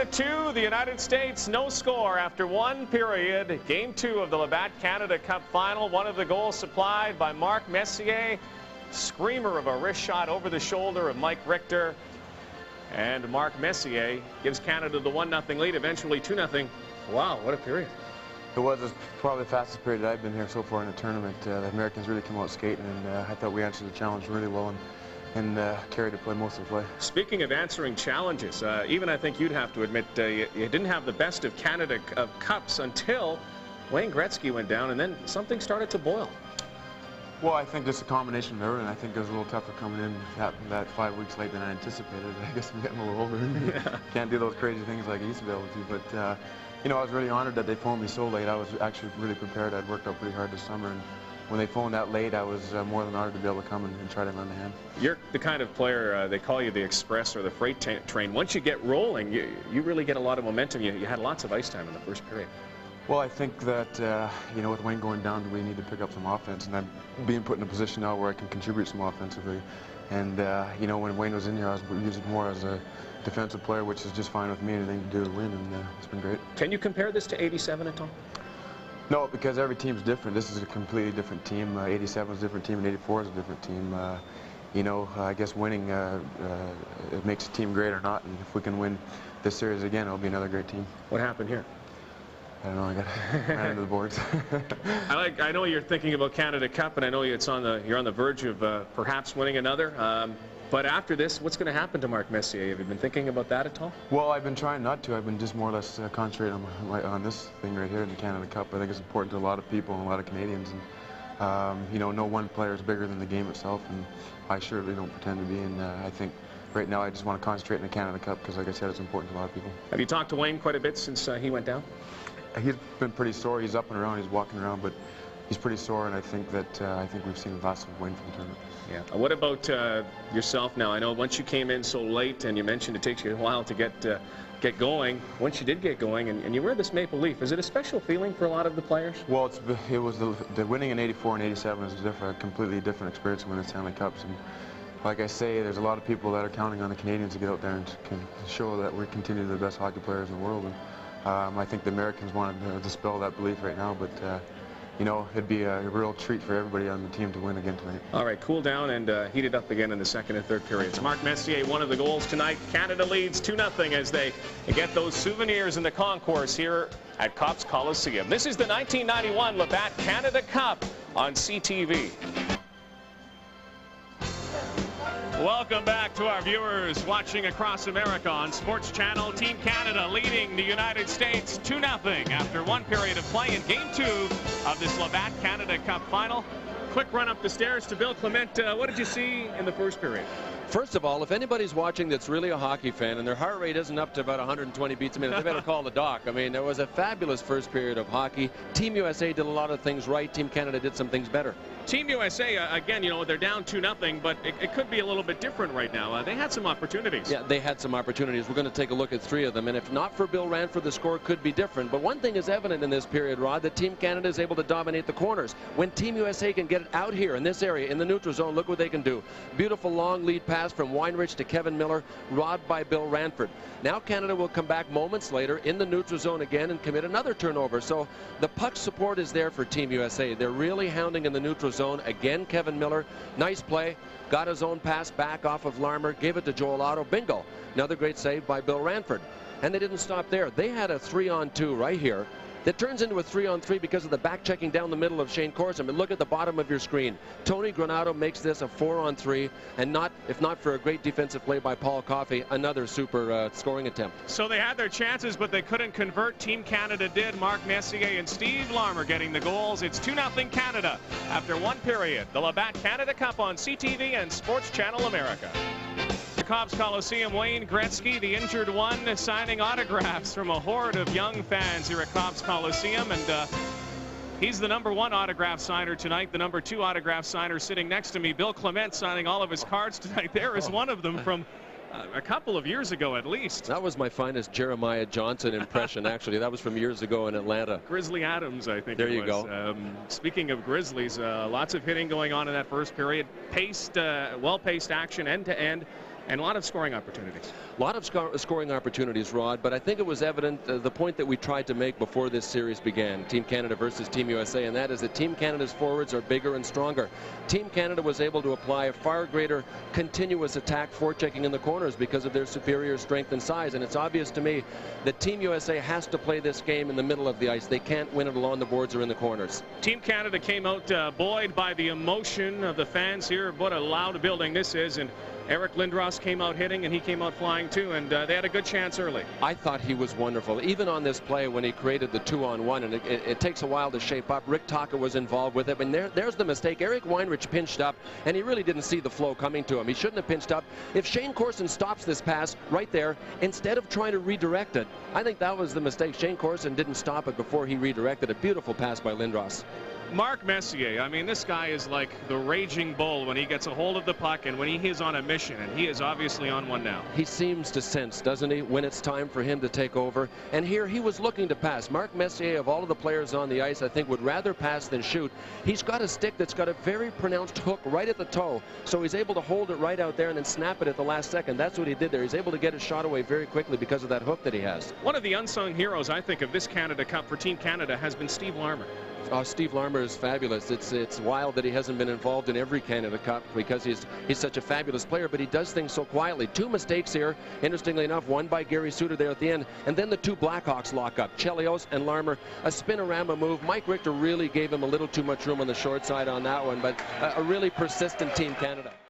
2, the United States no score after one period. Game 2 of the Labatt Canada Cup final. One of the goals supplied by Mark Messier. Screamer of a wrist shot over the shoulder of Mike Richter. And Mark Messier gives Canada the 1-0 lead, eventually 2-0. Wow, what a period. It was probably the fastest period that I've been here so far in the tournament. The Americans really came out skating, and I thought we answered the challenge really well and carried the play most of the play. Speaking of answering challenges, even I think you'd have to admit you didn't have the best of Canada Cups until Wayne Gretzky went down, and then something started to boil. Well, I think just a combination of everything. I think it was a little tougher coming in that 5 weeks late than I anticipated. I guess I'm getting a little older. Yeah. Can't do those crazy things like I used to be able to. But you know, I was really honored that they phoned me so late. I was actually really prepared. I'd worked out pretty hard this summer, and when they phoned that late, I was more than honored to be able to come and try to lend a hand. You're the kind of player, they call you the express or the freight train. Once you get rolling, you really get a lot of momentum. You had lots of ice time in the first period. Well, I think that, you know, with Wayne going down, we need to pick up some offense, and I'm being put in a position now where I can contribute some offensively. And, you know, when Wayne was in here, I was using more as a defensive player, which is just fine with me. Anything to do to win, and it's been great. Can you compare this to '87 at all? No, because every team's different. This is a completely different team. '87 is a different team, and '84 is a different team. You know, I guess winning, it makes a team great or not, and if we can win this series again, it'll be another great team. What happened here? I don't know. I got ran into the boards. I know you're thinking about Canada Cup, and I know you're on the verge of perhaps winning another. But after this, what's going to happen to Mark Messier? Have you been thinking about that at all? Well, I've been trying not to. I've been just more or less concentrating on this thing right here in the Canada Cup. I think it's important to a lot of people and a lot of Canadians. And you know, no one player is bigger than the game itself, and I surely don't pretend to be. And I think right now I just want to concentrate in the Canada Cup because, like I said, it's important to a lot of people. Have you talked to Wayne quite a bit since he went down? He's been pretty sore. He's up and around. He's walking around, but he's pretty sore, and I think we've seen the last of Wayne from the tournament. Yeah. What about yourself now? I know once you came in so late, and you mentioned it takes you a while to get going. Once you did get going, and you wear this maple leaf, is it a special feeling for a lot of the players? Well, it was the winning in '84 and '87 is a completely different experience than winning Stanley Cups. And like I say, there's a lot of people that are counting on the Canadians to get out there and can show that we're continuing the best hockey players in the world. And I think the Americans want to dispel that belief right now, but you know, it'd be a real treat for everybody on the team to win again tonight. All right, cool down and heat it up again in the second and third periods. Mark Messier, one of the goals tonight. Canada leads 2-0 as they get those souvenirs in the concourse here at Copps Coliseum. This is the 1991 Labatt Canada Cup on CTV. Welcome back to our viewers watching across America on Sports Channel. Team Canada leading the United States 2-0 after one period of play in Game 2 of this Labatt Canada Cup final. Quick run up the stairs to Bill Clement. What did you see in the first period? First of all, if anybody's watching that's really a hockey fan and their heart rate isn't up to about 120 beats a minute, they better call the doc. I mean, there was a fabulous first period of hockey. Team USA did a lot of things right. Team Canada did some things better. Team USA, again, you know, they're down 2-0, but it could be a little bit different right now. They had some opportunities. Yeah, they had some opportunities. We're going to take a look at 3 of them, and if not for Bill Ranford, the score could be different. But one thing is evident in this period, Rod, that Team Canada is able to dominate the corners. When Team USA can get it out here in this area, in the neutral zone, look what they can do. Beautiful long lead pass from Weinrich to Kevin Miller, robbed by Bill Ranford. Now Canada will come back moments later in the neutral zone again and commit another turnover. So the puck support is there for Team USA. They're really hounding in the neutral zone. Again, Kevin Miller, nice play, got his own pass back off of Larmer, gave it to Joel Otto. Bingo. Another great save by Bill Ranford. And they didn't stop there. They had a 3-on-2 right here that turns into a 3-on-3 because of the back checking down the middle of Shane Corson. And look at the bottom of your screen. Tony Granato makes this a 4-on-3, and if not for a great defensive play by Paul Coffey, another super scoring attempt. So they had their chances, but they couldn't convert. Team Canada did. Mark Messier and Steve Larmer getting the goals. It's 2-0 Canada after one period. The Labatt Canada Cup on CTV and Sports Channel America. Copps Coliseum, Wayne Gretzky, the injured one, signing autographs from a horde of young fans here at Copps Coliseum, and he's the #1 autograph signer tonight. The #2 autograph signer sitting next to me, Bill Clement, signing all of his cards tonight. There is one of them from a couple of years ago at least. That was my finest Jeremiah Johnson impression, actually. That was from years ago in Atlanta. Grizzly Adams, I think. There you go. Speaking of Grizzlies, lots of hitting going on in that first period. Paced, well-paced action end to end. and a lot of scoring opportunities. A lot of scoring opportunities, Rod, but I think it was evident the point that we tried to make before this series began, Team Canada versus Team USA, and that is that Team Canada's forwards are bigger and stronger. Team Canada was able to apply a far greater continuous attack forechecking in the corners because of their superior strength and size, and it's obvious to me that Team USA has to play this game in the middle of the ice. They can't win it along the boards or in the corners. Team Canada came out buoyed by the emotion of the fans here. What a loud building this is, and Eric Lindros came out hitting, and he came out flying too, and they had a good chance early. I thought he was wonderful, even on this play when he created the 2-on-1, and it takes a while to shape up. Rick Taka was involved with it, and there's the mistake. Eric Weinrich pinched up, and he really didn't see the flow coming to him. He shouldn't have pinched up. If Shane Corson stops this pass right there, instead of trying to redirect it, I think that was the mistake. Shane Corson didn't stop it before he redirected. A beautiful pass by Lindros. Mark Messier, I mean, this guy is like the raging bull when he gets a hold of the puck and when he is on a mission, and he is obviously on one now. He seems to sense, doesn't he, when it's time for him to take over. And here he was looking to pass. Mark Messier, of all of the players on the ice, I think would rather pass than shoot. He's got a stick that's got a very pronounced hook right at the toe, so he's able to hold it right out there and then snap it at the last second. That's what he did there. He's able to get his shot away very quickly because of that hook that he has. One of the unsung heroes, I think, of this Canada Cup for Team Canada has been Steve Larmer. Oh, Steve Larmer is fabulous. It's wild that he hasn't been involved in every Canada Cup because he's such a fabulous player, but he does things so quietly. Two mistakes here, interestingly enough, one by Gary Suter there at the end, and then the two Blackhawks lock up, Chelios and Larmer. A spinorama move. Mike Richter really gave him a little too much room on the short side on that one, but a really persistent Team Canada.